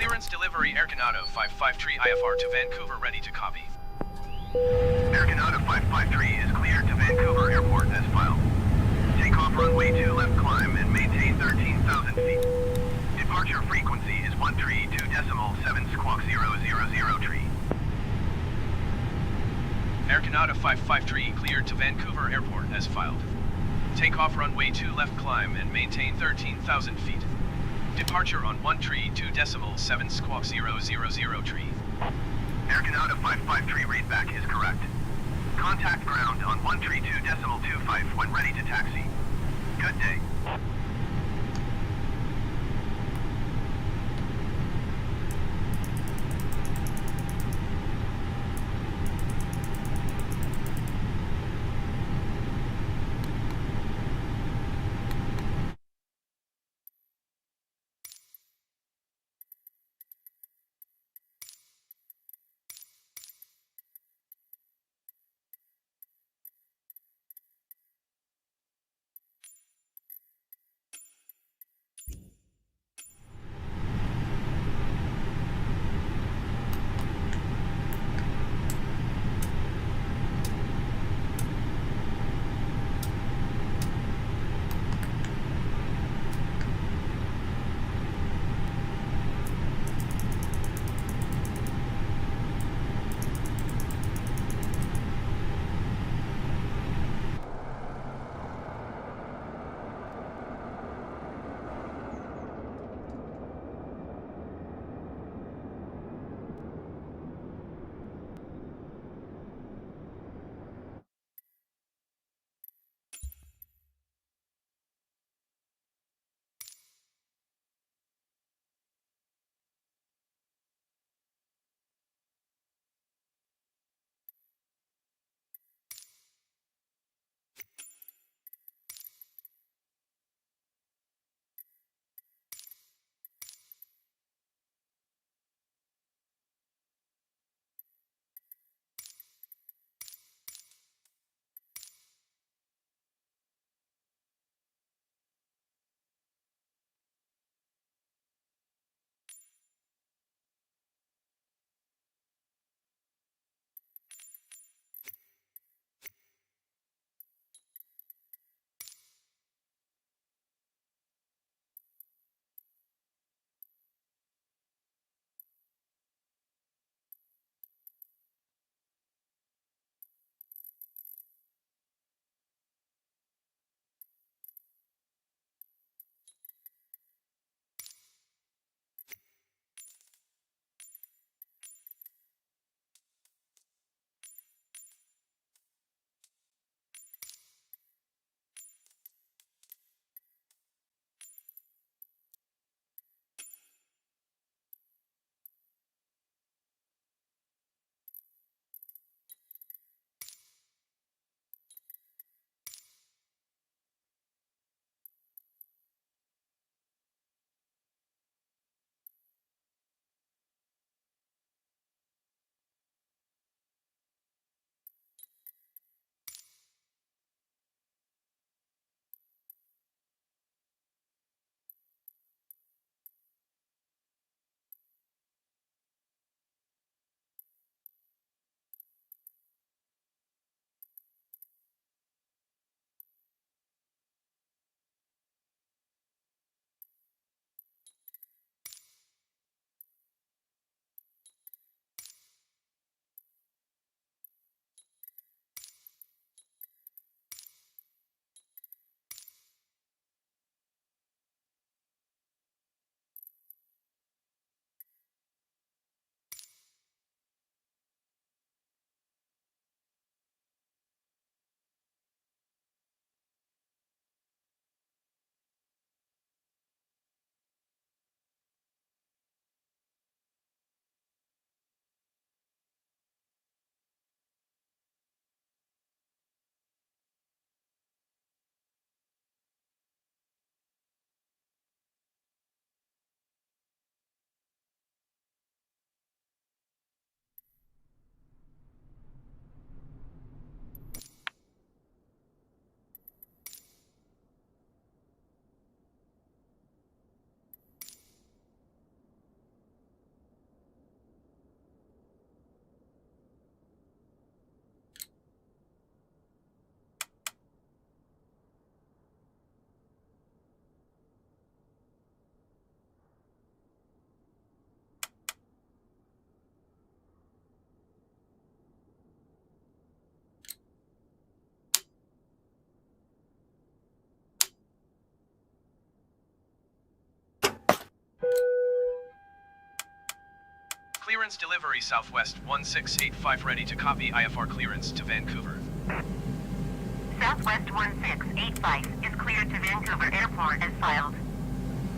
Clearance delivery Air Canada 553 IFR to Vancouver ready to copy. Air Canada 553 is cleared to Vancouver Airport as filed. Takeoff runway 2 left climb and maintain 13,000 feet. Departure frequency is 132.7 squawk 000 tree. Air Canada 553 cleared to Vancouver Airport as filed. Takeoff runway 2 left climb and maintain 13,000 feet. Departure on 132.7 squawk 000 tree. Air Canada 553 readback is correct. Contact ground on 132.25 when ready to taxi. Good day. Clearance delivery Southwest 1685 ready to copy IFR clearance to Vancouver. Southwest 1685 is cleared to Vancouver Airport as filed.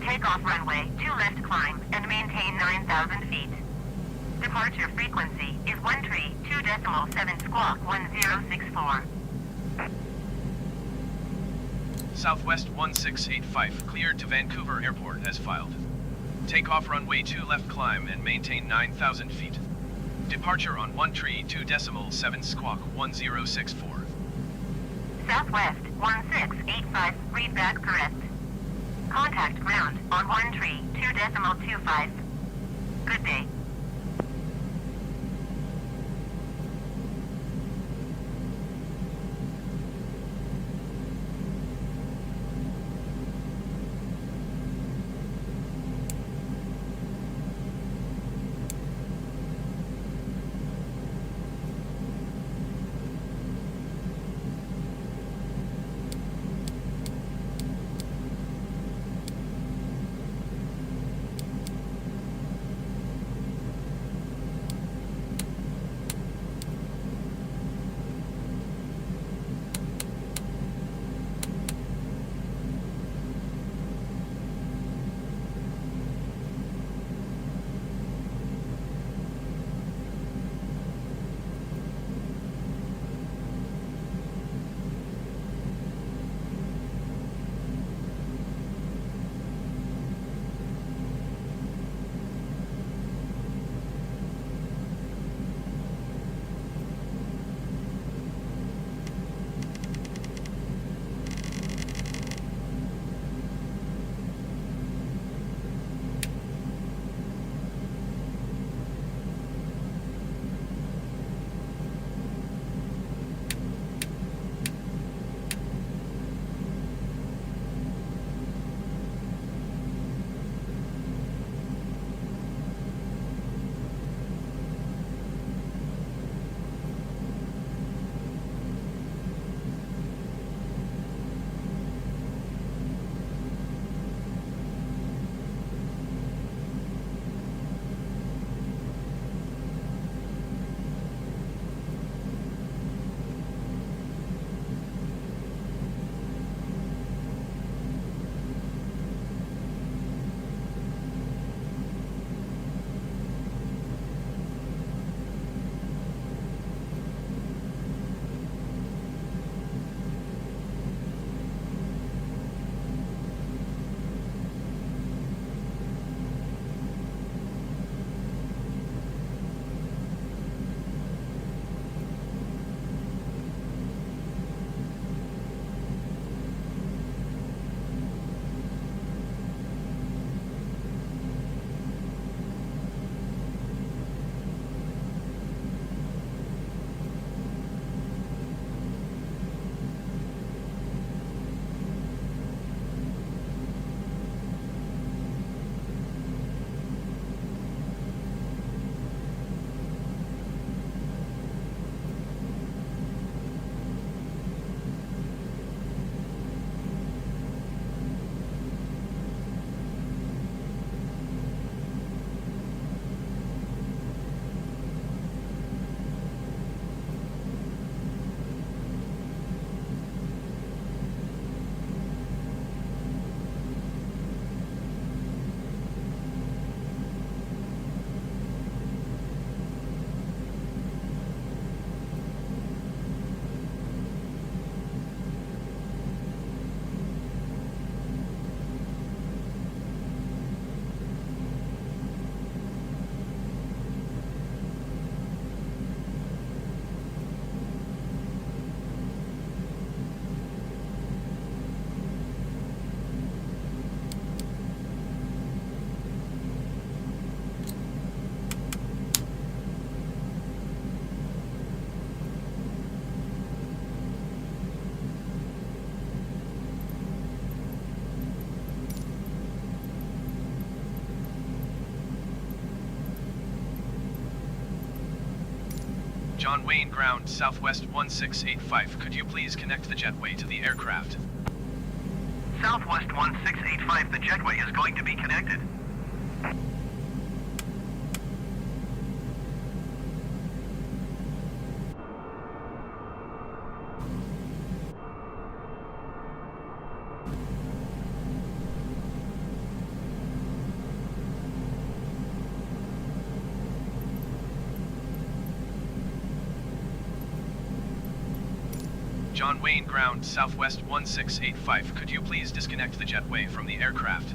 Takeoff runway 2 left climb and maintain 9,000 feet. Departure frequency is 132.7 squawk 1064. Southwest 1685 cleared to Vancouver Airport as filed. Takeoff runway 2 left climb and maintain 9,000 feet. Departure on 132.7 squawk 1064. Southwest 1685 read back correct. Contact ground on 132.25. Good day. John Wayne Ground, Southwest 1685. Could you please connect the jetway to the aircraft? Southwest 1685, the jetway is going to be connected. John Wayne ground, southwest 1685. Could you please disconnect the jetway from the aircraft?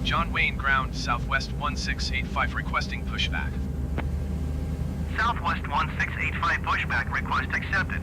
John Wayne ground, Southwest 1685 requesting pushback. Southwest 1685 pushback request accepted.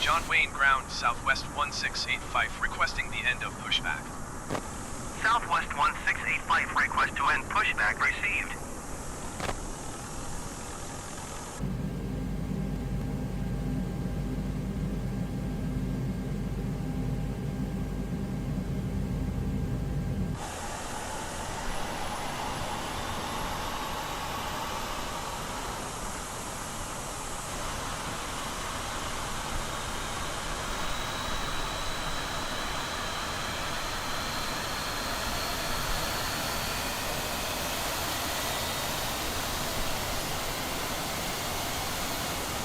John Wayne ground, Southwest 1685 requesting the end of pushback. Southwest 1685 request to end pushback received.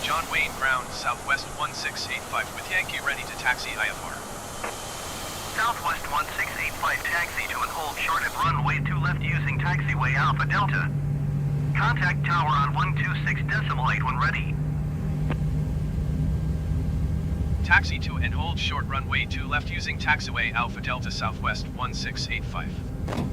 John Wayne ground, Southwest 1685 with Yankee ready to taxi IFR. Southwest 1685 taxi to and hold short at runway 2 left using taxiway Alpha Delta. Contact tower on 126.8 when ready. Taxi to and hold short runway 2 left using taxiway Alpha Delta Southwest 1685.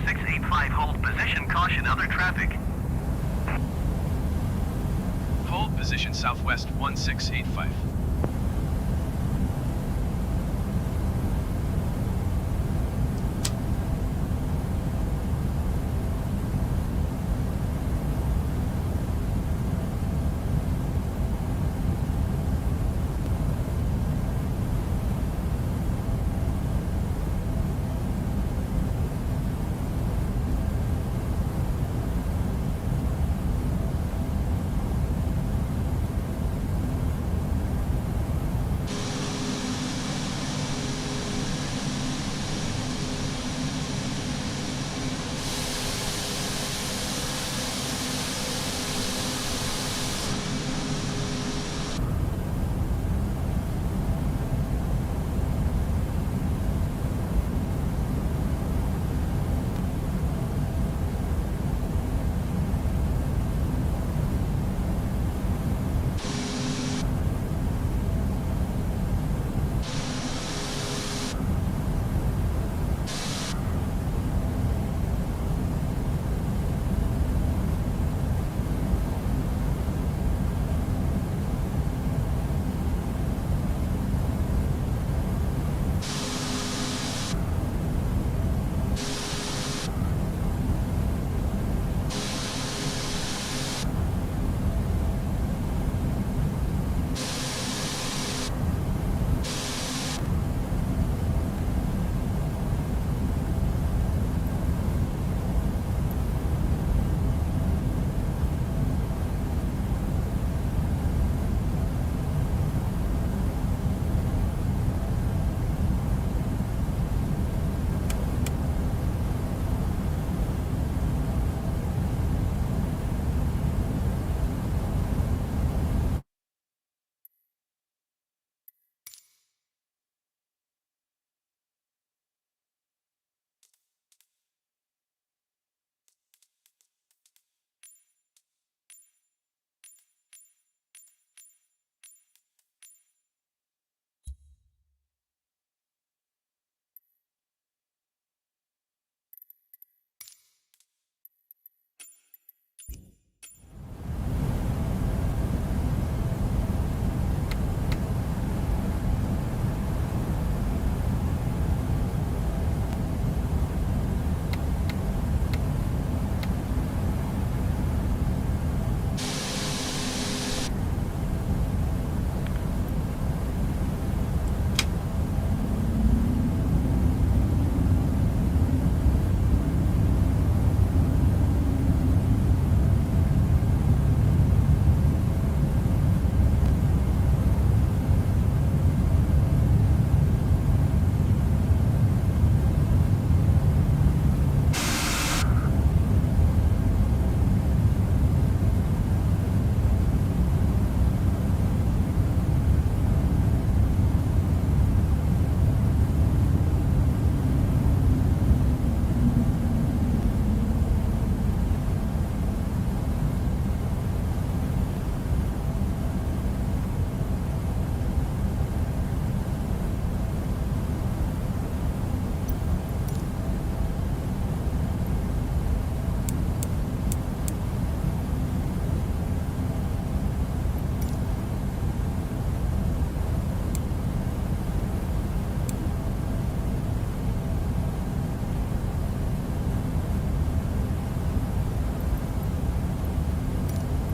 1685, hold position, caution other traffic. Hold position Southwest 1685.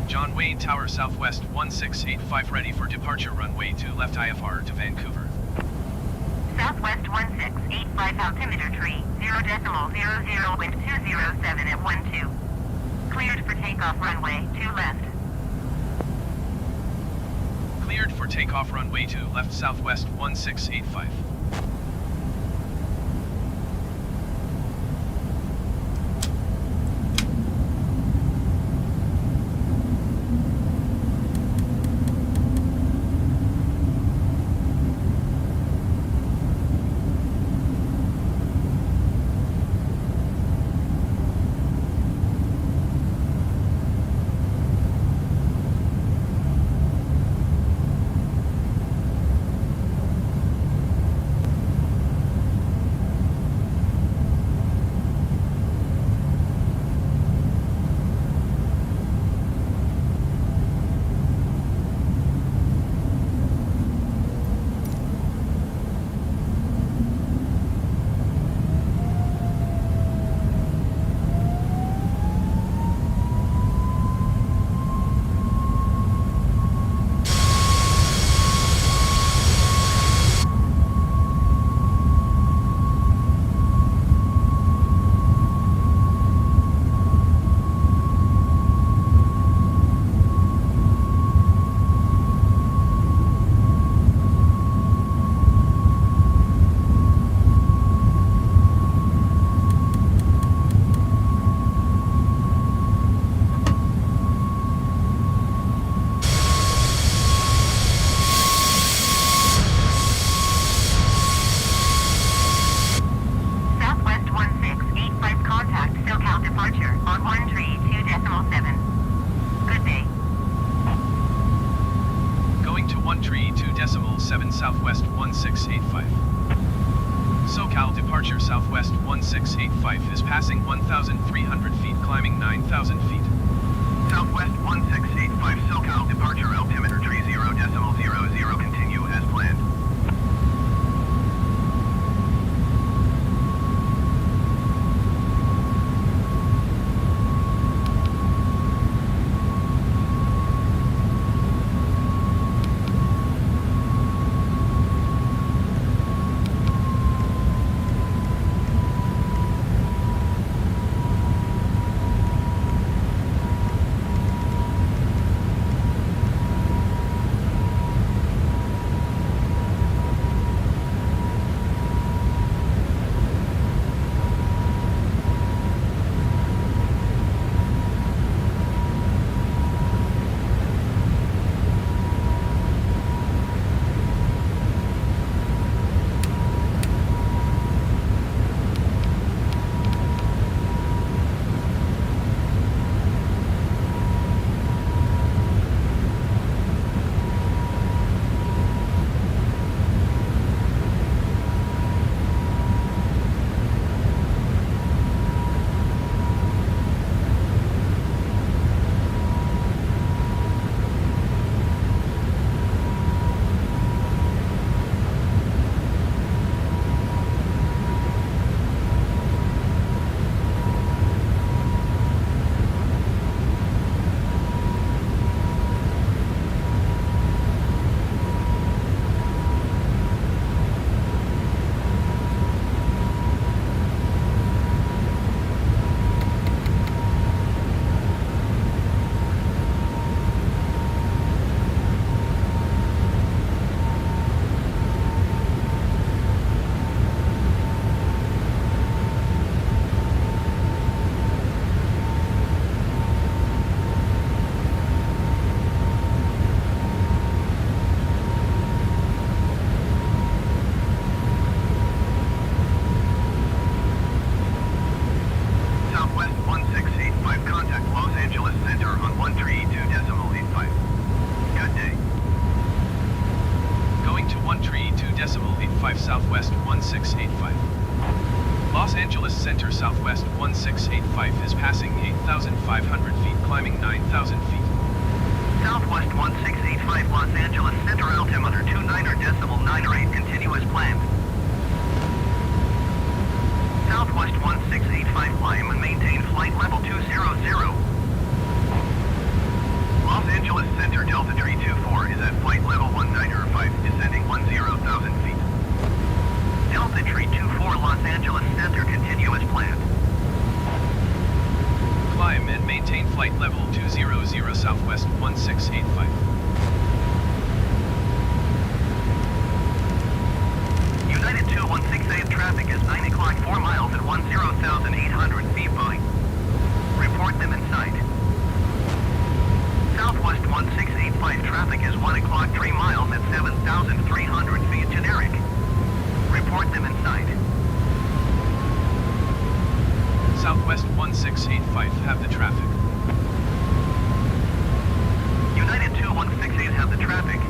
John Wayne Tower Southwest 1685 ready for departure runway 2 left IFR to Vancouver. Southwest 1685 altimeter tree, 0.00 wind 207 at 12. Cleared for takeoff runway 2 left. Cleared for takeoff runway 2 left Southwest 1685. 13.2.7 Southwest 1685. SoCal departure Southwest 1685 is passing 1,300 feet, climbing 9,000 feet. Southwest 1685 SoCal departure altimeter tree 0.00, continue as planned. Southwest 1685. Los Angeles Center Southwest 1685 is passing 8,500 feet, climbing 9,000 feet. Southwest 1685 Los Angeles Center altimeter 29.908, continue as planned. Southwest 1685 climb and maintain flight level 200. Los Angeles Center Delta Tree 24 is at flight level 1905, descending 10,000 feet. Delta Tree 24 Los Angeles Center, continue as planned. Climb and maintain flight level 200 Southwest 1685. United 2168 traffic is 9 o'clock 4 miles at 10,800 feet by. Report them in sight. Southwest 1685 traffic is 1 o'clock 3 miles at 7,300 feet generic. Report them in sight. Southwest 1685 have the traffic. United 2168 have the traffic.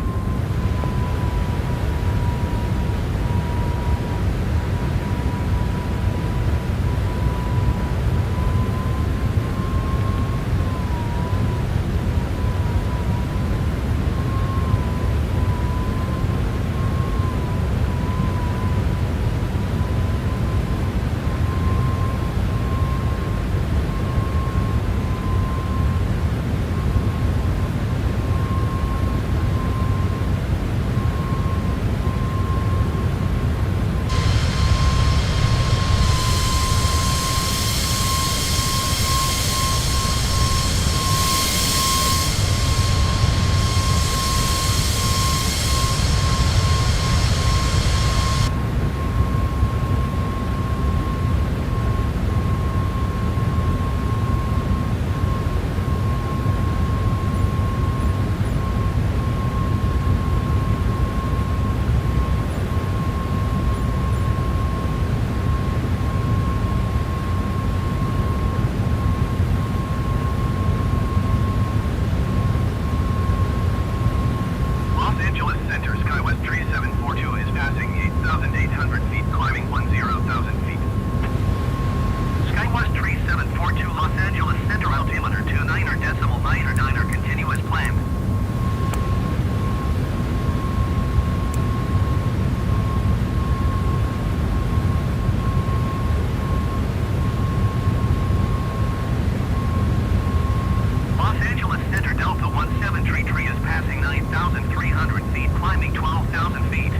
2,900 feet, climbing 12,000 feet.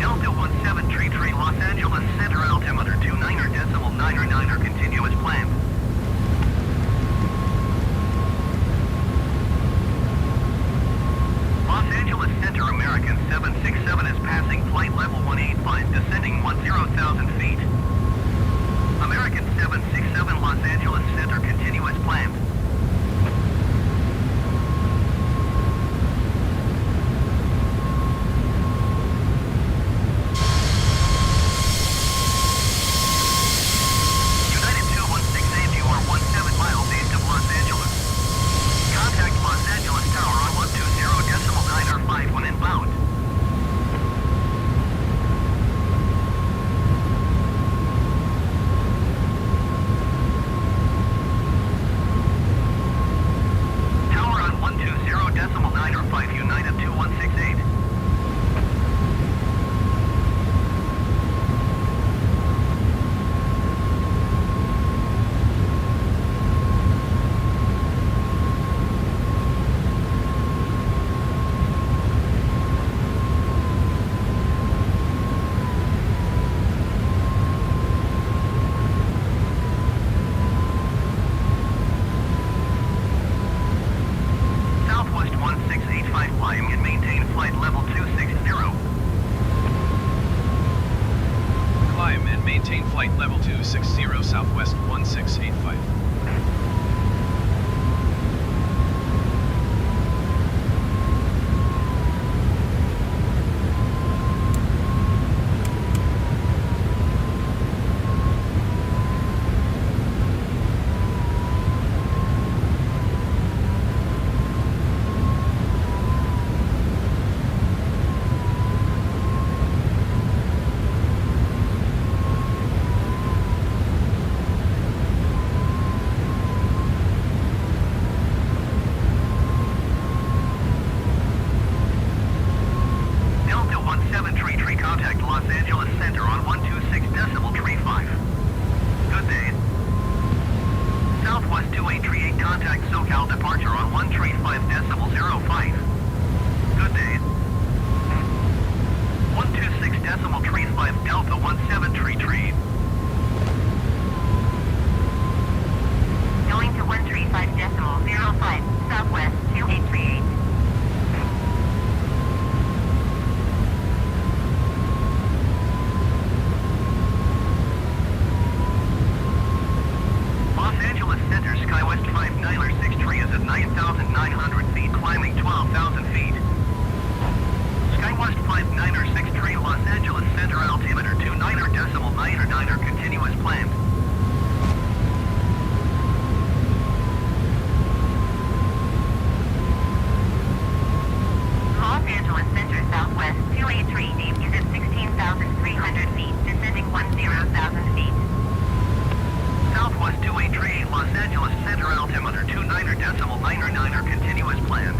Delta 1733 Los Angeles Center altimeter 29.99 continuous planned. Los Angeles Center American 767 is passing flight level 185, descending 10,000 feet. American 767 Los Angeles Center continuous planned. United 2168, you are 17 miles east of Los Angeles. Contact Los Angeles Tower on 120.9 when inbound. Tower on 120.9 United 2168. Southwest 1685 climbing and maintain flight level 260. Climb and maintain flight level 260 Southwest 1685. Delta 1733 contact Los Angeles Center on 126.35. Good day. Southwest 2838 contact SoCal departure on 135.05. Good day. 126.35 Delta 1733. Going to 135.05, Southwest 2838. Los Angeles Center SkyWest 5963 is at 9,900 feet, climbing 12,000 feet. SkyWest 5963 Los Angeles Center altimeter 29.99 continuous planned. Los Angeles Center Southwest 2838 is at 16,300 feet, descending 10,000 feet. Southwest 2838 Los Angeles Center altimeter 29.99 continuous planned.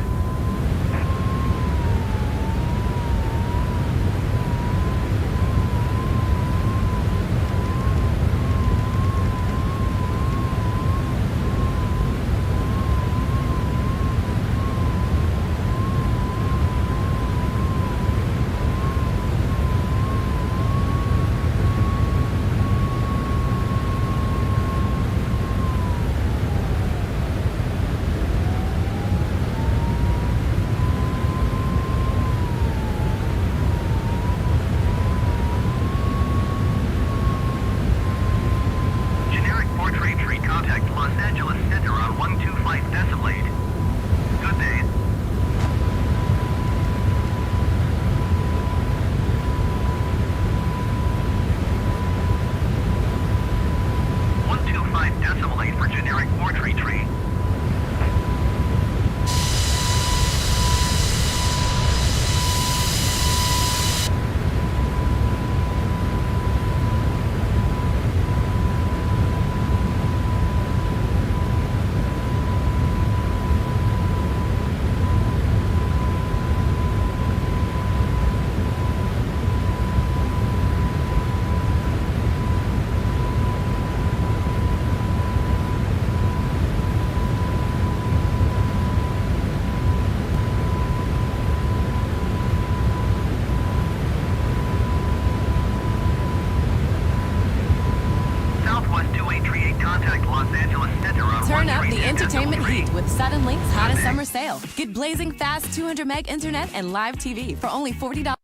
entertainment heat with Suddenlink's hottest summer sale. Get blazing fast 200 meg internet and live TV for only $40.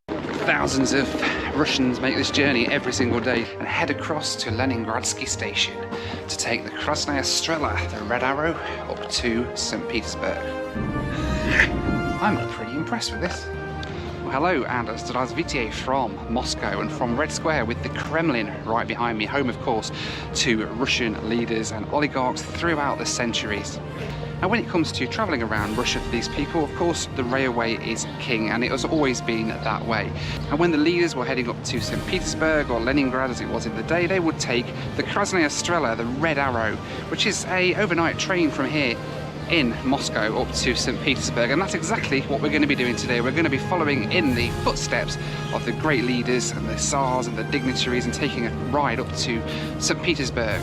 Thousands of Russians make this journey every single day and head across to Leningradsky Station to take the Krasnaya Strela, the Red Arrow, up to St. Petersburg. I'm pretty impressed with this. Well, hello and Zdravstvuyte from Moscow and from Red Square with the Kremlin right behind me, home of course to Russian leaders and oligarchs throughout the centuries. Now when it comes to travelling around Russia for these people, of course the railway is king, and it has always been that way. And when the leaders were heading up to St. Petersburg or Leningrad as it was in the day, they would take the Krasnaya Strela, the Red Arrow, which is a overnight train from here in Moscow up to St. Petersburg, and that's exactly what we're going to be doing today. We're going to be following in the footsteps of the great leaders and the Tsars and the dignitaries and taking a ride up to St. Petersburg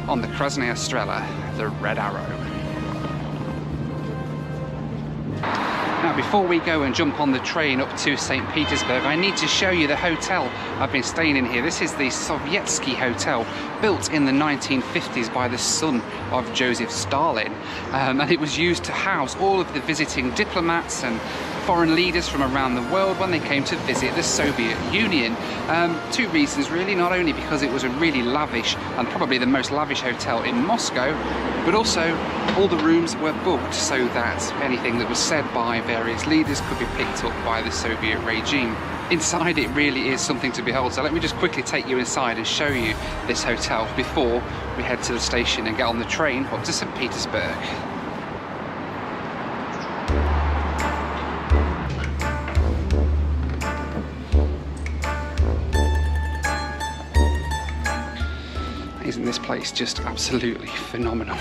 on the Krasnaya Strela, the Red Arrow. Now before we go and jump on the train up to St. Petersburg, I need to show you the hotel I've been staying in here. This is the Sovietsky Hotel, built in the 1950s by the son of Joseph Stalin, and it was used to house all of the visiting diplomats and foreign leaders from around the world when they came to visit the Soviet Union. Two reasons really, not only because it was a really lavish and probably the most lavish hotel in Moscow, but also all the rooms were booked so that anything that was said by various leaders could be picked up by the Soviet regime. Inside it really is something to behold, so let me just quickly take you inside and show you this hotel before we head to the station and get on the train up to St. Petersburg. Isn't this place just absolutely phenomenal?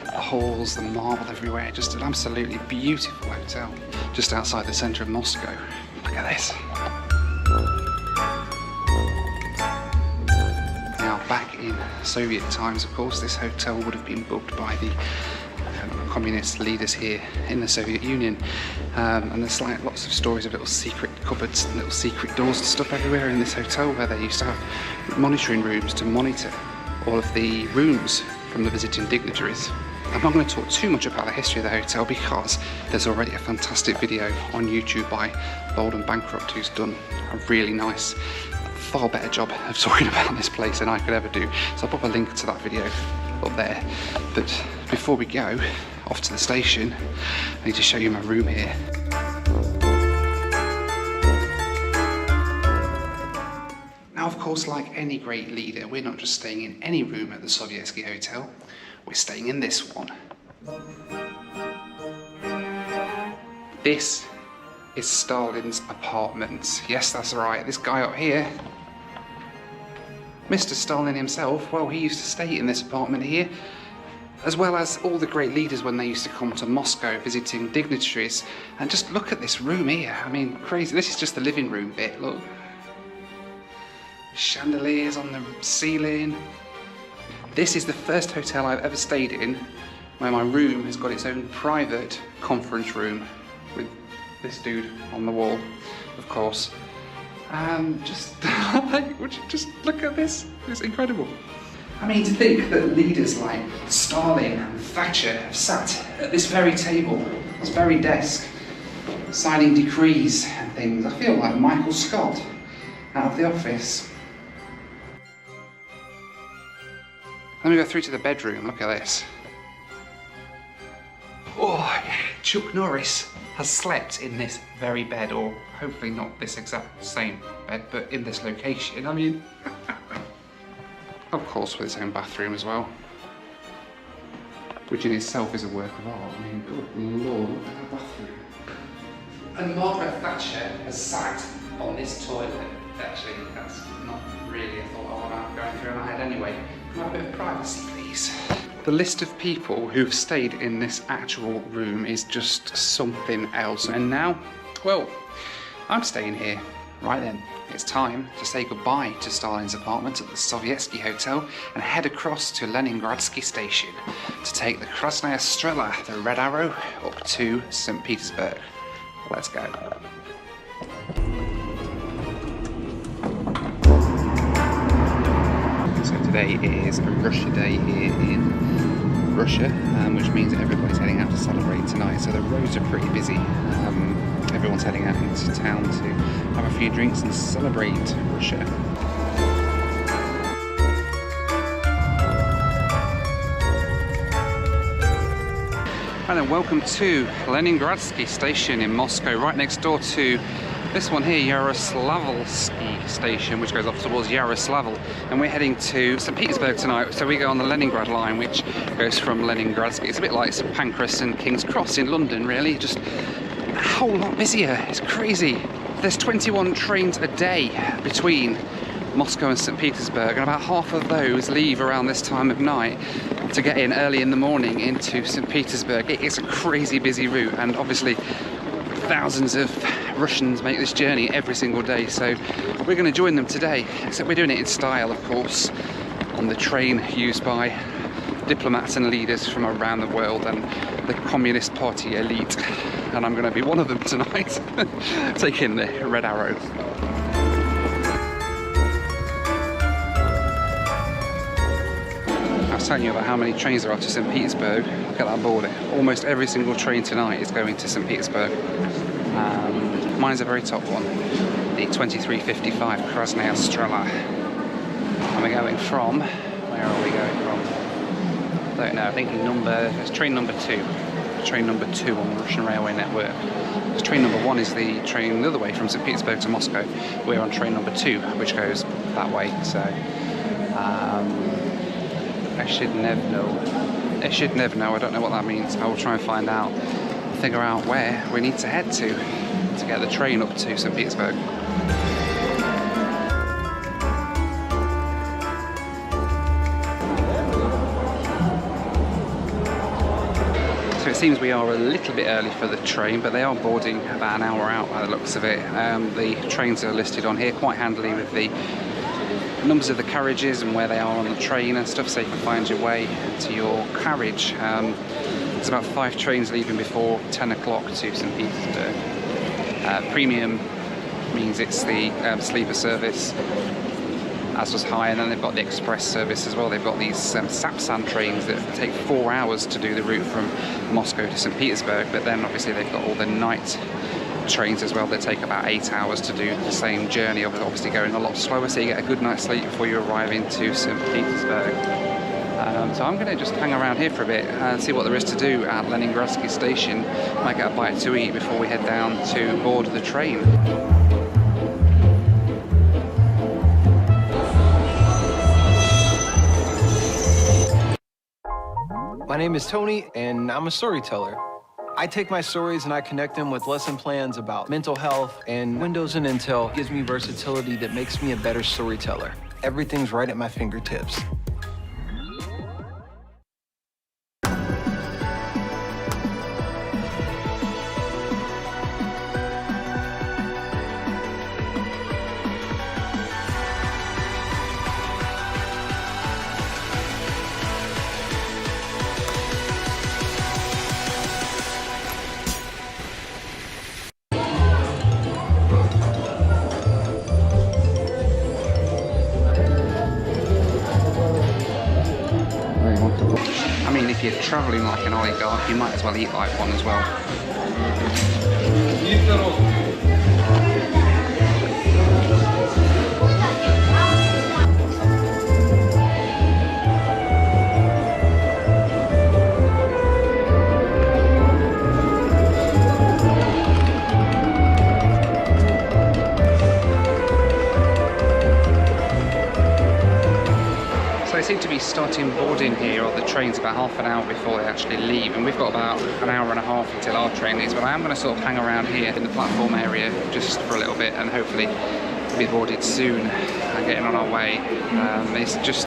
The halls, the marble everywhere, just an absolutely beautiful hotel just outside the centre of Moscow. Look at this. Now back in Soviet times, of course, this hotel would have been booked by the communist leaders here in the Soviet Union, and there's like lots of stories of little secret cupboards and little secret doors and stuff everywhere in this hotel where they used to have monitoring rooms to monitor all of the rooms from the visiting dignitaries. I'm not going to talk too much about the history of the hotel because there's already a fantastic video on YouTube by Bold and Bankrupt who's done a really nice, far better job of talking about this place than I could ever do. So I'll pop a link to that video up there. But before we go off to the station, I need to show you my room here. Now, of course, like any great leader, we're not just staying in any room at the Sovietsky Hotel, we're staying in this one. This is Stalin's apartment. Yes, that's right, this guy up here, Mr. Stalin himself, well, he used to stay in this apartment here, as well as all the great leaders when they used to come to Moscow visiting dignitaries. And just look at this room here, I mean, crazy. This is just the living room bit, look. Chandeliers on the ceiling. This is the first hotel I've ever stayed in where my room has got its own private conference room with this dude on the wall, of course. Just look at this, it's incredible. I mean, to think that leaders like Stalin and Thatcher have sat at this very table, this very desk, signing decrees and things. I feel like Michael Scott out of The Office. Let me go through to the bedroom, look at this. Oh, Chuck Norris has slept in this very bed, or hopefully not this exact same bed, but in this location. I mean, of course with his own bathroom as well, which in itself is a work of art. I mean, good lord, look at that bathroom. And Margaret Thatcher has sat on this toilet. Actually, that's not really a thought I want going through my head anyway. Can I have a bit of privacy, please? The list of people who've stayed in this actual room is just something else. And now, well, I'm staying here. Right then, it's time to say goodbye to Stalin's apartment at the Sovietsky Hotel and head across to Leningradsky Station to take the Krasnaya Strela, the Red Arrow, up to St. Petersburg. Let's go. So today is Russia Day here in Russia, which means that everybody's heading out to celebrate tonight. So the roads are pretty busy. Everyone's heading out into town to have a few drinks and celebrate Russia. And then welcome to Leningradsky station in Moscow, right next door to this one here, Yaroslavlsky station, which goes off towards Yaroslavl. And we're heading to St. Petersburg tonight, so we go on the Leningrad line, which goes from Leningradsky. It's a bit like St. Pancras and King's Cross in London, really, just a whole lot busier. It's crazy. There's 21 trains a day between Moscow and St. Petersburg, and about half of those leave around this time of night to get in early in the morning into St. Petersburg. It is a crazy busy route, and obviously thousands of Russians make this journey every single day, so we're going to join them today, except we're doing it in style, of course, on the train used by diplomats and leaders from around the world and the Communist Party elite, and I'm going to be one of them tonight, taking the Red Arrow. I was telling you about how many trains there are to St. Petersburg. Look at that board. Almost every single train tonight is going to St. Petersburg. Mine's a very top one, the 2355 Krasnaya Strela. And we're going from, where are we going from? I don't know, I think it's train number 2. Train number 2 on the Russian railway network. Because train number 1 is the train the other way from St. Petersburg to Moscow. We're on train number 2, which goes that way, so I should never know. I should never know. I don't know what that means. I will try and find out, figure out where we need to head to get the train up to St. Petersburg. So it seems we are a little bit early for the train, but they are boarding about an hour out by the looks of it. The trains are listed on here quite handily with the numbers of the carriages and where they are on the train and stuff, so you can find your way to your carriage. There's about 5 trains leaving before 10 o'clock to St. Petersburg. Premium means it's the sleeper service, as was high, and then they've got the express service as well. They've got these Sapsan trains that take 4 hours to do the route from Moscow to St. Petersburg, but then obviously they've got all the night trains as well that take about 8 hours to do the same journey, obviously going a lot slower, so you get a good night's sleep before you arrive into St. Petersburg. So I'm going to just hang around here for a bit and see what there is to do at Leningradsky station. Might get a bite to eat before we head down to board the train. My name is Tony, and I'm a storyteller. I take my stories and I connect them with lesson plans about mental health, and Windows and Intel gives me versatility that makes me a better storyteller. Everything's right at my fingertips. I mean, if you're travelling like an oligarch, you might as well eat like one as well. So they seem to be starting boarding here on the trains about half an hour before they actually leave, and we've got about an hour and a half until our train leaves, but I am going to sort of hang around here in the platform area just for a little bit and hopefully be boarded soon and getting on our way. It's just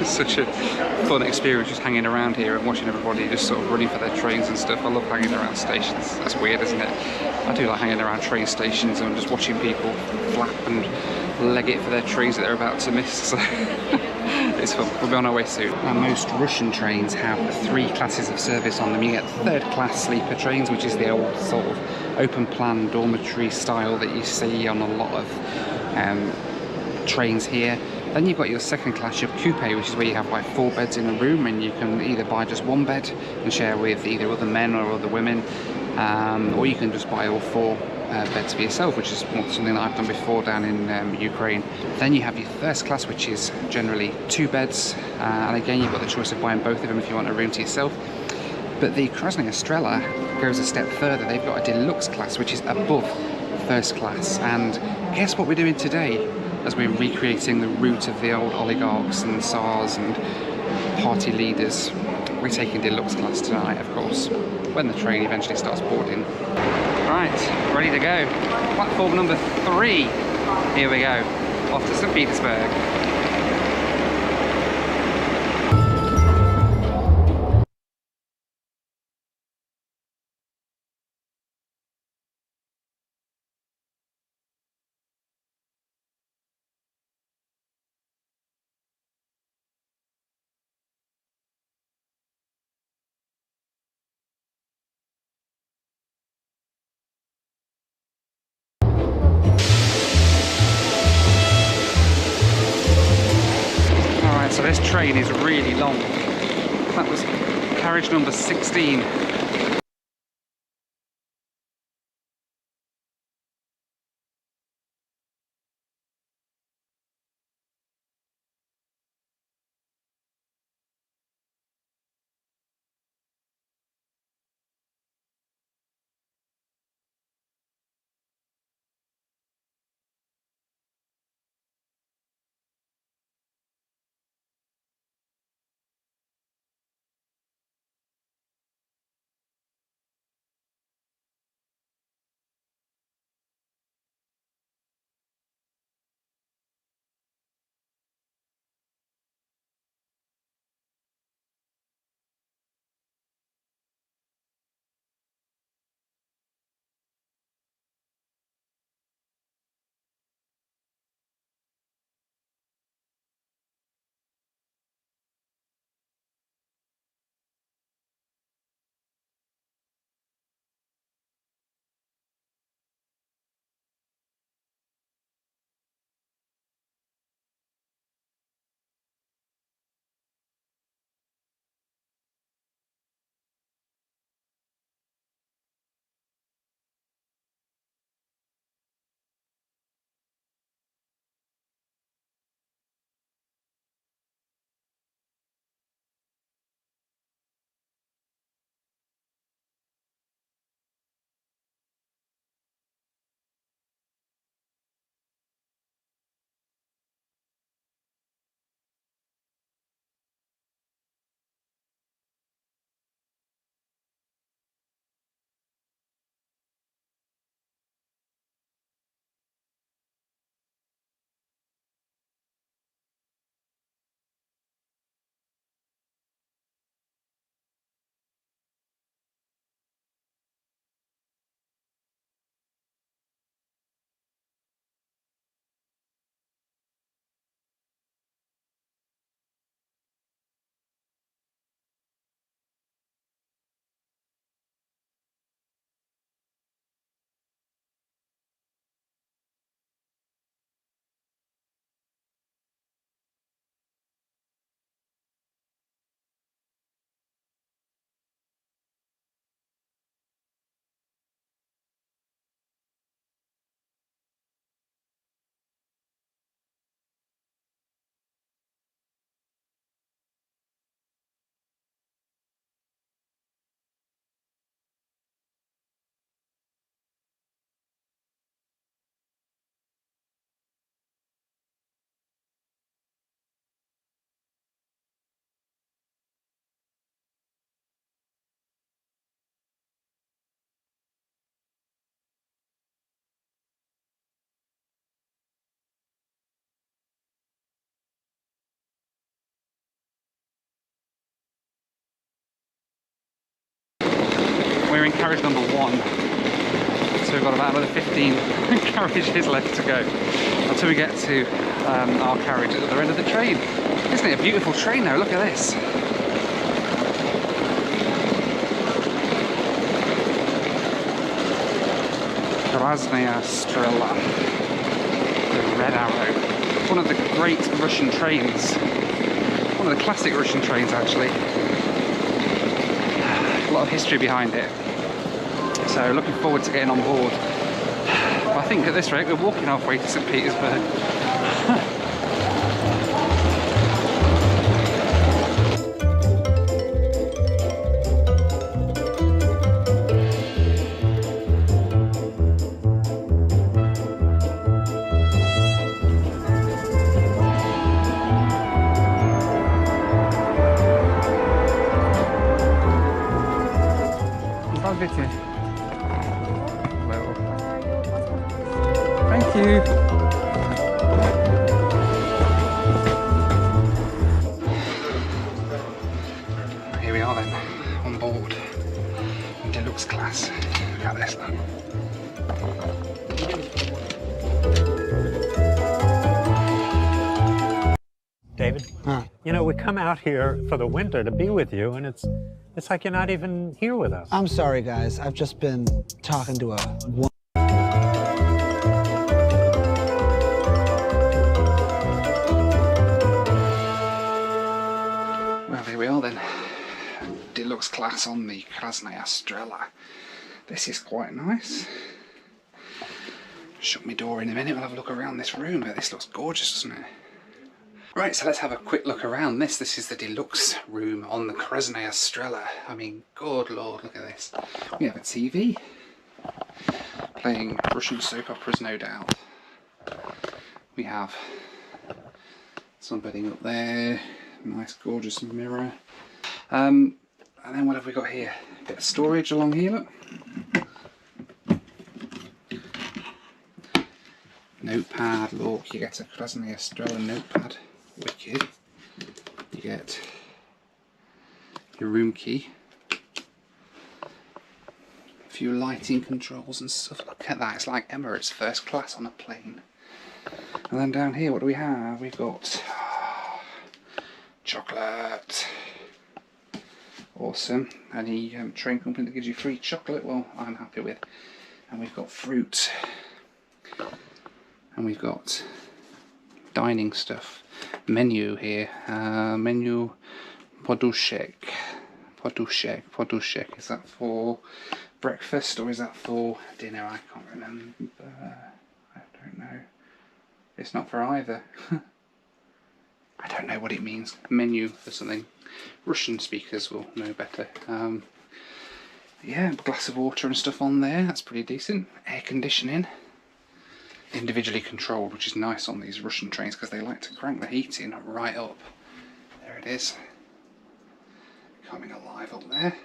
such a fun experience just hanging around here and watching everybody just sort of running for their trains and stuff. I love hanging around stations. That's weird, isn't it? I do like hanging around train stations and just watching people flap and leg it for their trains that they're about to miss. So It's fun. We'll be on our way soon. Now, most Russian trains have 3 classes of service on them. You get third class sleeper trains, which is the old sort of open plan dormitory style that you see on a lot of trains here. Then you've got your second class, your coupe, which is where you have like 4 beds in a room, and you can either buy just 1 bed and share with either other men or other women, or you can just buy all 4 beds for yourself, which is something that I've done before down in Ukraine. Then you have your first class, which is generally 2 beds, and again you've got the choice of buying both of them if you want a room to yourself. But the Krasnaya Strela goes a step further. They've got a deluxe class, which is above first class, and guess what we're doing today? As we're recreating the route of the old oligarchs and Tsars and party leaders, we're taking deluxe class tonight, of course, when the train eventually starts boarding. Right, ready to go. Platform number 3. Here we go, off to St. Petersburg. So this train is really long. That was carriage number 16. We're in carriage number 1, so we've got about another 15 carriages left to go until we get to our carriage at the other end of the train. Isn't it a beautiful train though? Look at this. Krasnaya Strela, the Red Arrow. One of the great Russian trains. One of the classic Russian trains actually. A lot of history behind it. So looking forward to getting on board. I think at this rate we're walking halfway to St. Petersburg. Thank you. Here we are then, on board. Deluxe class. Look at this, look. David, you know, we come out here for the winter to be with you, and it's like you're not even here with us. I'm sorry, guys. I've just been talking to a woman. Well, here we are then. Deluxe class on the Krasnaya Strela. This is quite nice. Shut my door in a minute, we'll have a look around this room, but this looks gorgeous, doesn't it? Right, so let's have a quick look around this. This is the deluxe room on the Krasnaya Strela. I mean, good lord, look at this. We have a TV, playing Russian soap operas, no doubt. We have some bedding up there, nice gorgeous mirror. And then what have we got here? A bit of storage along here, look. Notepad, look, you get a Krasnaya Strela notepad. Wicked. You get your room key, a few lighting controls and stuff. Look at that, it's like Emirates first class on a plane. And then down here, what do we have? We've got chocolate. Awesome. Any train company that gives you free chocolate, well, I'm happy with. And we've got fruit. And we've got dining stuff. Menu here, menu poduszek. Poduszek. Is that for breakfast or is that for dinner? I can't remember. I don't know. It's not for either. I don't know what it means. Menu for something. Russian speakers will know better. Yeah, a glass of water and stuff on there. That's pretty decent. Air conditioning. Individually controlled, which is nice on these Russian trains because they like to crank the heating right up. There it is. Coming alive up there.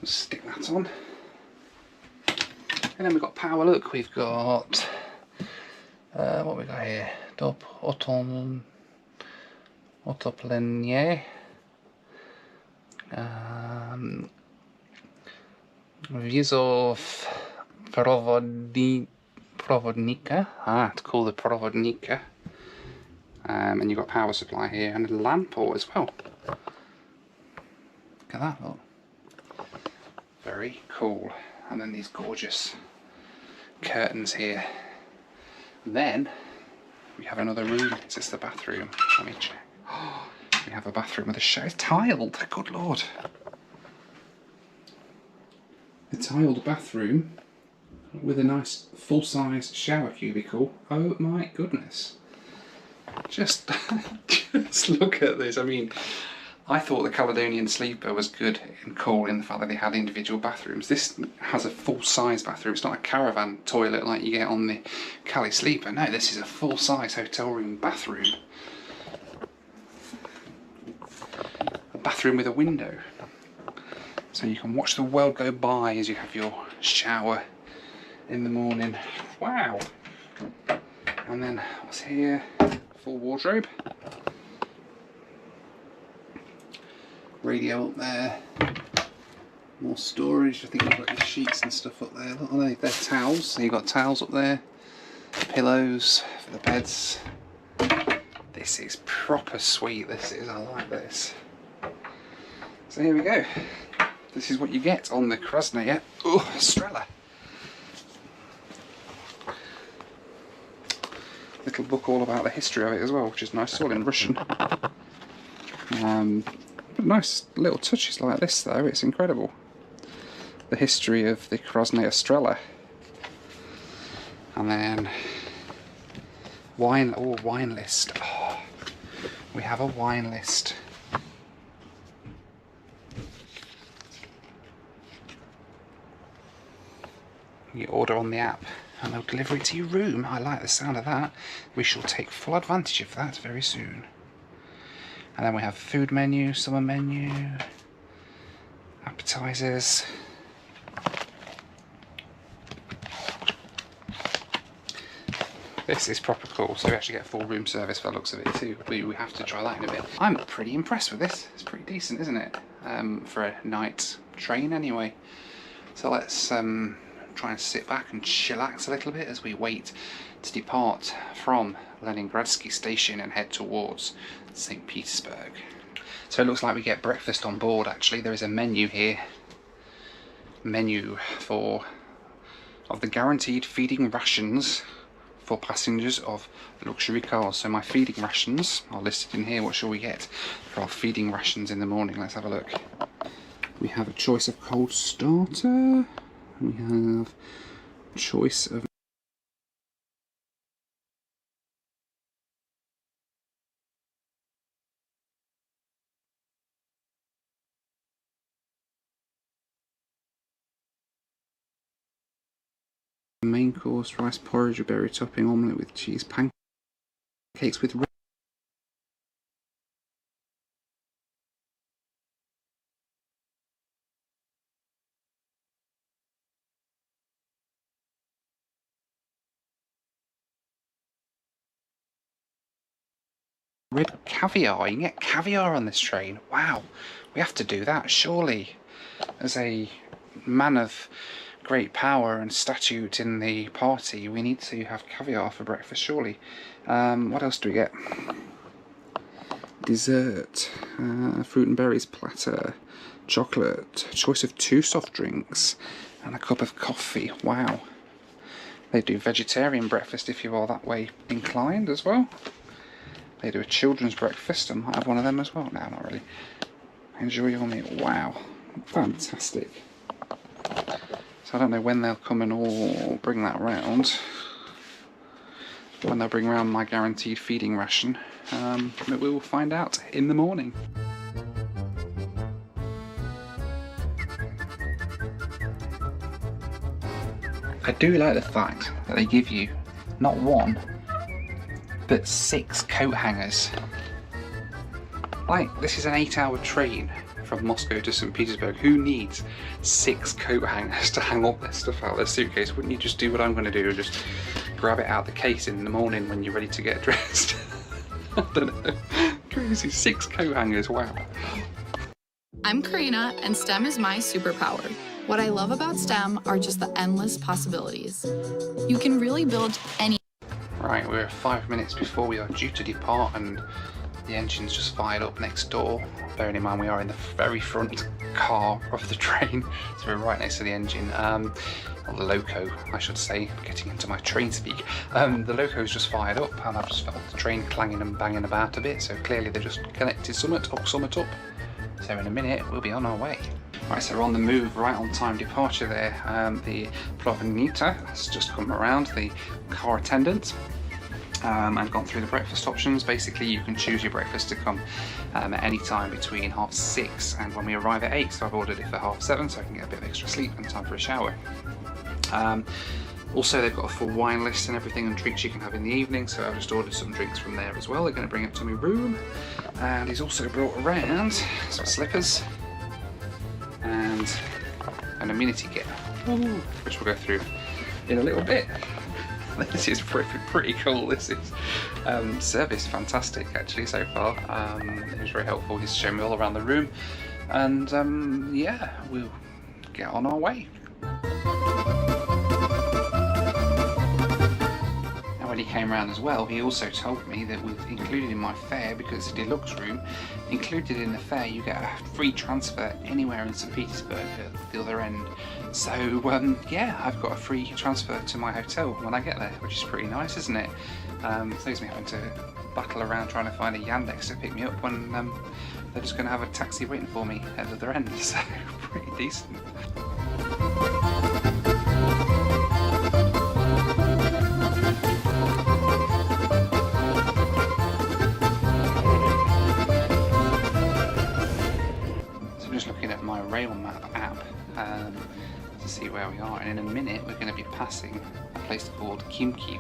Just stick that on. And then we've got power. Look, we've got what we got here? Top otoplenie. Wizów Provodnika. It's called the Provodnika. And you've got power supply here and a lamp port as well. Look at that, look. Very cool. And then these gorgeous curtains here. Then we have another room. Is this the bathroom? Let me check. We have a bathroom with a shower. It's tiled, good lord. A tiled bathroom with a nice full-size shower cubicle. Oh my goodness. Just look at this. I mean, I thought the Caledonian Sleeper was good and cool in the fact that they had individual bathrooms. This has a full-size bathroom. It's not a caravan toilet like you get on the Cali Sleeper. No, this is a full-size hotel room bathroom. A bathroom with a window. So you can watch the world go by as you have your shower in the morning. Wow. And then what's here? Full wardrobe. Radio up there. More storage. I think you've got your sheets and stuff up there. Look, they're towels. So you've got towels up there. pillows for the beds. This is proper sweet, this is, I like this. So here we go. This is what you get on the Krasnaya Strela. Little book all about the history of it as well, which is nice. It's all in Russian. Nice little touches like this though, it's incredible. The history of the Krasnaya Strela. And then wine list. Oh, we have a wine list. You order on the app and they'll deliver it to your room. I like the sound of that. We shall take full advantage of that very soon. And then we have food menu, summer menu, appetizers. This is proper cool, so we actually get full room service by the looks of it too. We have to try that in a bit. I'm pretty impressed with this. It's pretty decent, isn't it? For a night train anyway. So let's try and sit back and chillax a little bit as we wait to depart from Leningradsky station and head towards St. Petersburg. So it looks like we get breakfast on board actually. There is a menu here. Menu of the guaranteed feeding rations for passengers of luxury cars. So my feeding rations are listed in here. What shall we get for our feeding rations in the morning? Let's have a look. We have a choice of cold starter. We have a choice of main course, rice porridge, a berry topping, omelette with cheese, pancakes with red caviar. You can get caviar on this train. Wow, we have to do that surely. As a man of great power and statute in the party, we need to have caviar for breakfast surely. What else do we get? Dessert, fruit and berries platter, chocolate, choice of 2 soft drinks and a cup of coffee. Wow, they do vegetarian breakfast if you are that way inclined as well. They do a children's breakfast. I might have one of them as well. No, not really. Enjoy your meal. Wow, fantastic. So I don't know when they'll come and all bring that round. When they'll bring round my guaranteed feeding ration. But we will find out in the morning. I do like the fact that they give you not 1, but 6 coat hangers. Like, this is an 8-hour train from Moscow to St. Petersburg. Who needs 6 coat hangers to hang all their stuff out of their suitcase? Wouldn't you just do what I'm going to do and just grab it out of the case in the morning when you're ready to get dressed? I don't know. Crazy, 6 coat hangers, wow. I'm Karina, and STEM is my superpower. What I love about STEM are just the endless possibilities. You can really build any. Right, we're 5 minutes before we are due to depart and the engine's just fired up next door. Bearing in mind we are in the very front car of the train, so we're right next to the engine. Or the loco, I should say, getting into my train speak. The loco's just fired up and I've just felt the train clanging and banging about a bit, so clearly they're just connected summit up. So in a minute we'll be on our way. Right, so we're on the move, right on time departure there. The Provenita has just come around, the car attendant. And gone through the breakfast options. Basically you can choose your breakfast to come at any time between 6:30 and when we arrive at 8, so I've ordered it for 7:30 so I can get a bit of extra sleep and time for a shower. Also they've got a full wine list and everything and drinks you can have in the evening, so I've just ordered some drinks from there as well. They're going to bring it to my room, and he's also brought around some slippers and an amenity kit, which we'll go through in a little bit. This is pretty cool. This is service fantastic actually so far. He was very helpful. He's shown me all around the room, and yeah, we'll get on our way. came around as well, he also told me that with included in my fare, because it's a deluxe room, included in the fare you get a free transfer anywhere in St. Petersburg at the other end. So yeah, I've got a free transfer to my hotel when I get there, which is pretty nice, isn't it? Saves me having to battle around trying to find a Yandex to pick me up when they're just going to have a taxi waiting for me at the other end, so pretty decent. So I'm just looking at my rail map app to see where we are, and in a minute we're going to be passing a place called Khimki,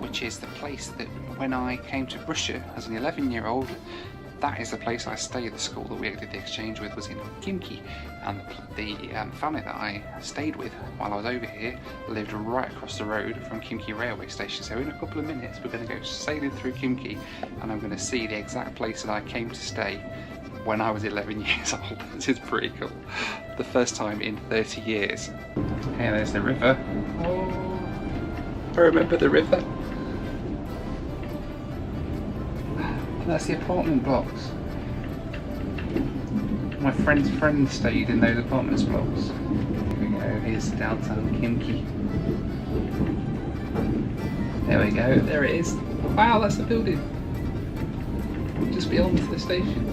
which is the place that when I came to Russia as an 11-year-old, that is the place I stayed. The school that we did the exchange with was in Khimki, and the family that I stayed with while I was over here lived right across the road from Khimki railway station. So in a couple of minutes we're going to go sailing through Khimki, and I'm going to see the exact place that I came to stay when I was 11 years old. This is pretty cool. The first time in 30 years. Here, there's the river. Oh, I remember the river. And that's the apartment blocks. My friend's friend stayed in those apartment blocks. Here we go, here's downtown Khimki. There we go, there it is. Wow, that's the building. Just beyond the station.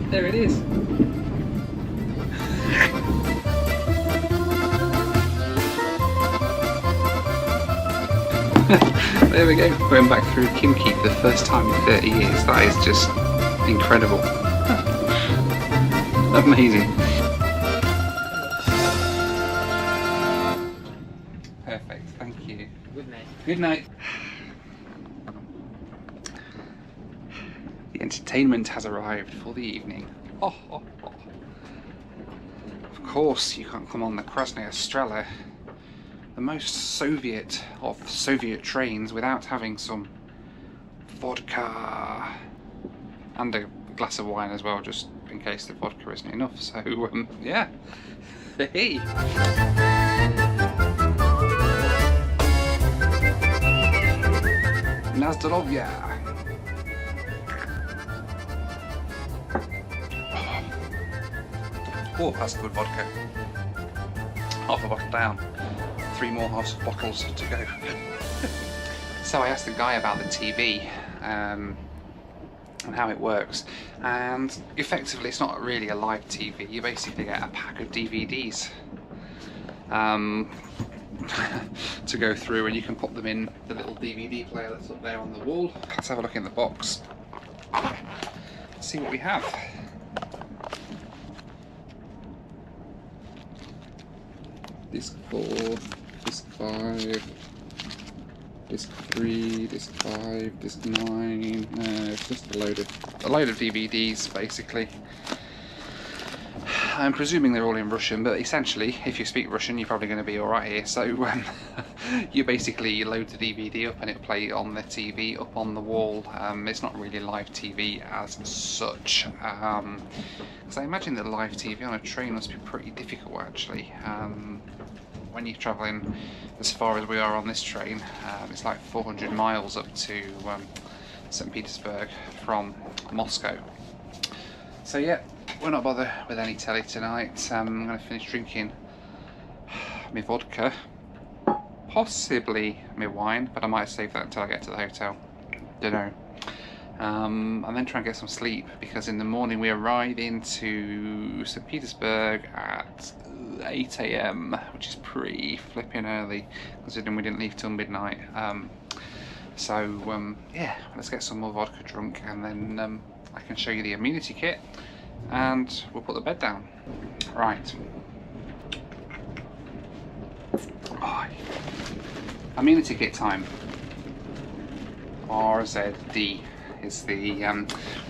There it is. There we go, going back through Khimki for the first time in 30 years. That is just incredible. Amazing. Perfect, thank you. Good night. Good night. The entertainment has arrived for the evening. Oh, oh, oh. Of course you can't come on the Krasnaya Strela, the most Soviet of Soviet trains, without having some vodka and a glass of wine as well, just in case the vodka isn't enough. So yeah. Hey. Na zdrowie. Oh, that's good vodka. Half a bottle down. 3 more half bottles to go. So I asked the guy about the TV and how it works, and effectively it's not really a live TV. You basically get a pack of DVDs to go through, and you can put them in the little DVD player that's up there on the wall. Let's have a look in the box. Let's see what we have. Disc 4, Disc 5, Disc 3, Disc 5, Disc 9. It's just a load of DVDs basically. I'm presuming they're all in Russian, but essentially, if you speak Russian, you're probably going to be alright here. So you basically load the DVD up and it plays on the TV up on the wall. It's not really live TV as such. Because I imagine that live TV on a train must be pretty difficult actually. When you're travelling as far as we are on this train, it's like 400 miles up to St. Petersburg from Moscow. So yeah, we're not bothered with any telly tonight. I'm going to finish drinking my vodka, possibly my wine, but I might save that until I get to the hotel. Don't know. And then try and get some sleep, because in the morning we arrive into St. Petersburg at 8 AM, which is pretty flipping early considering we didn't leave till midnight. Yeah, let's get some more vodka drunk, and then I can show you the immunity kit and we'll put the bed down. Right. Oh. Immunity kit time. RZD is the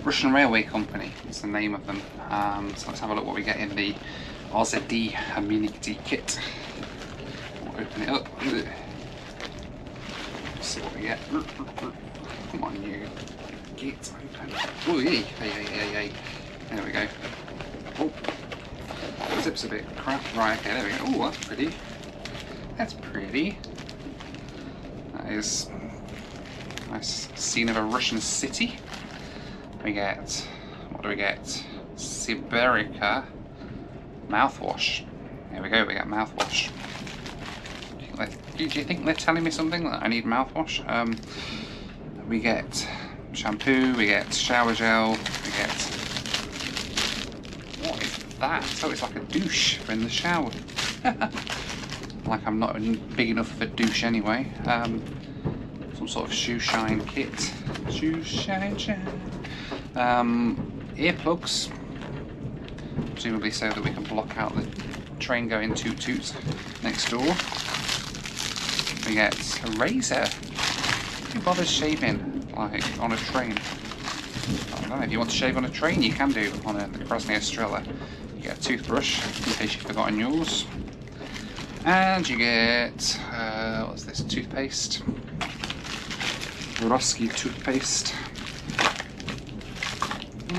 Russian Railway Company. It's the name of them. So let's have a look what we get in the RZD immunity kit. We'll open it up. Let's see what we get. Come on, you. Get open. Oh, yay. There we go. Oh, the zip's a bit crap. Right, okay, there we go. Oh, that's pretty. That's pretty. That is a nice scene of a Russian city. We get, what do we get? Siberica mouthwash. There we go, we get mouthwash. Do you think they're telling me something that I need mouthwash? We get shampoo, we get shower gel, we get... What is that? Oh, it's like a douche for in the shower. Like I'm not big enough of a douche anyway. Some sort of shoe shine kit. Shoe shine. Earplugs. Presumably so that we can block out the train going toot toot next door. We get a razor. Who bothers shaving like on a train? I don't know, if you want to shave on a train you can do on the Krasnaya Strela. You get a toothbrush in case you've forgotten yours. And you get, what's this, toothpaste? Roski toothpaste.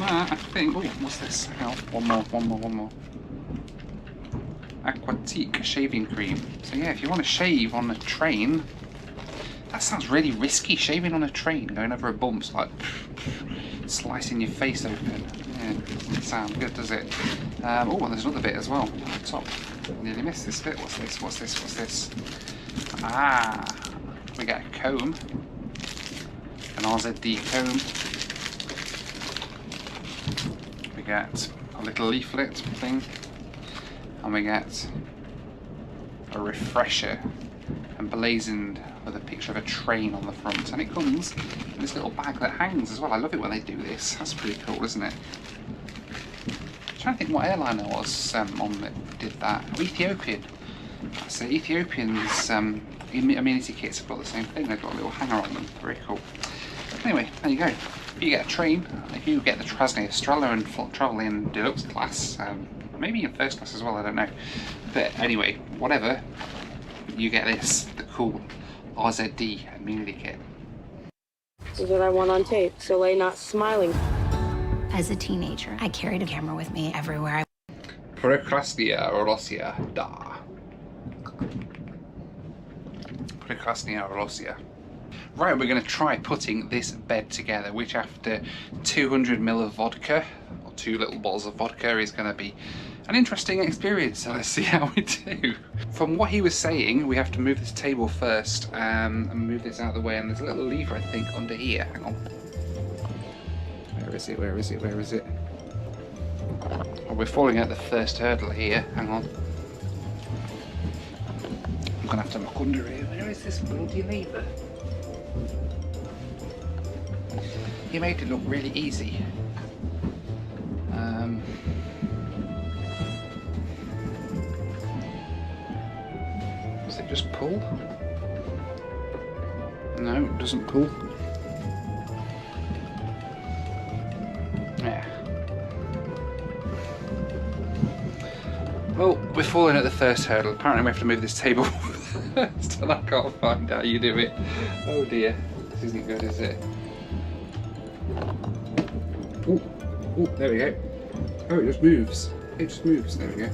I think, oh, what's this? Hang on, one more. Aquatique shaving cream. So yeah, if you want to shave on a train, that sounds really risky, shaving on a train, going over a bumps, like slicing your face open. Yeah, doesn't sound good, does it? Oh, there's another bit as well at the top. Nearly missed this bit. What's this? Ah, we get a comb, an RZD comb. We get a little leaflet thing, and we get a refresher emblazoned with a picture of a train on the front, and it comes in this little bag that hangs as well. I love it when they do this. That's pretty cool, isn't it? I'm trying to think what airline it was on that did that. Oh, Ethiopian. So Ethiopian's amenity kits have got the same thing. They've got a little hanger on them. Very cool. Anyway, there you go. If you get a train, if you get the Krasnaya Strela and travel in deluxe class, maybe in first class as well, I don't know. But anyway, whatever, you get this, the cool RZD amenity kit. This is what I want on tape. Soleil not smiling. As a teenager, I carried a camera with me everywhere. Prekrasnaya Rossia da. Prekrasnaya Rossia. Right, we're going to try putting this bed together, which after 200 ml of vodka, or 2 little bottles of vodka, is going to be an interesting experience. So let's see how we do. From what he was saying, we have to move this table first and move this out of the way, and there's a little lever, I think, under here. Hang on. Where is it? Oh, we're falling at the first hurdle here. Hang on. I'm going to have to look under here. Where is this bloody lever? He made it look really easy. Does it just pull? No, it doesn't pull. Yeah. Well, we're falling at the first hurdle. Apparently we have to move this table first, and I can't find how you do it. Oh dear. This isn't good, is it? Oh, there we go. Oh, it just moves. There we go.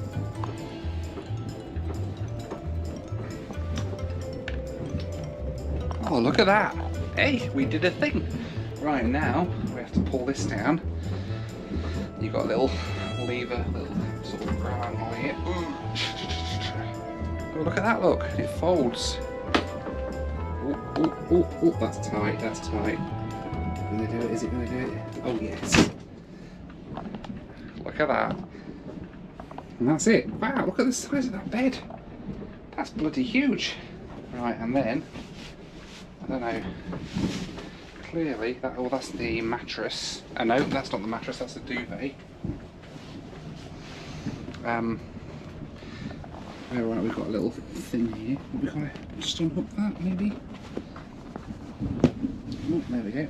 Oh, look at that. Hey, we did a thing. Right, now we have to pull this down. You've got a little lever, little sort of grab handle here. Oh, look at that, look. It folds. Oh, that's tight. Gonna do it? Is it gonna do it? Oh yes. Look at that. And that's it. Wow, look at the size of that bed. That's bloody huge. Right, and then, I don't know, clearly, that's the mattress. No, that's not the mattress, that's the duvet. Right, we've got a little thing here. We've got to just unhook that, maybe. Oh, there we go.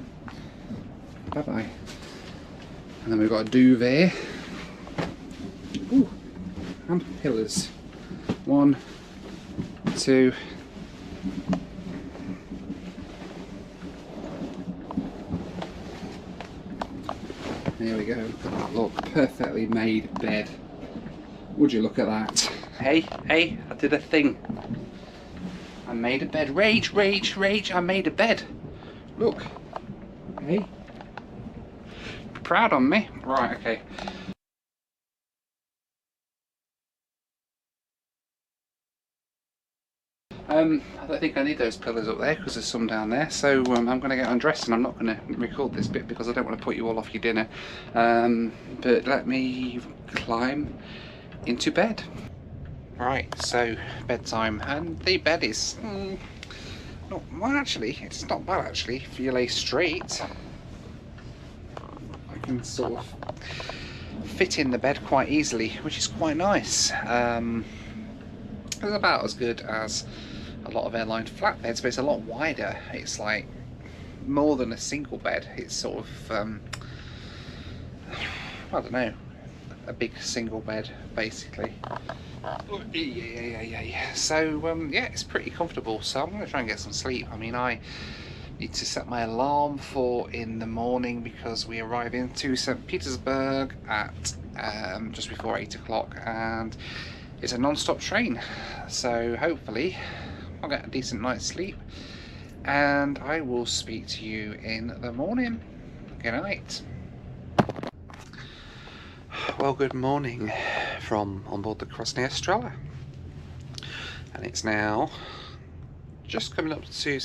Bye-bye. And then we've got a duvet. Ooh, and pillars. 1, 2. There we go. Look at that, look. Perfectly made bed. Would you look at that? Hey, I did a thing. I made a bed. Rage, rage, rage. I made a bed. Look. Hey. Proud on me. Right, okay. I don't think I need those pillars up there because there's some down there, so I'm going to get undressed and I'm not going to record this bit because I don't want to put you all off your dinner. But let me climb into bed. Right, so bedtime, and the bed is not well, actually, it's not bad actually. If you lay straight, I can sort of fit in the bed quite easily, which is quite nice. It's about as good as a lot of airline flatbeds, but it's a lot wider. It's like more than a single bed. It's sort of I don't know, a big single bed basically. Yeah. So yeah, it's pretty comfortable. So I'm going to try and get some sleep. I mean, I need to set my alarm for in the morning because we arrive into St. Petersburg at just before 8 o'clock, and it's a non-stop train. So hopefully I'll get a decent night's sleep, and I will speak to you in the morning. Good night. Well, good morning from on board the Krasnaya Estrella, and it's now just coming up to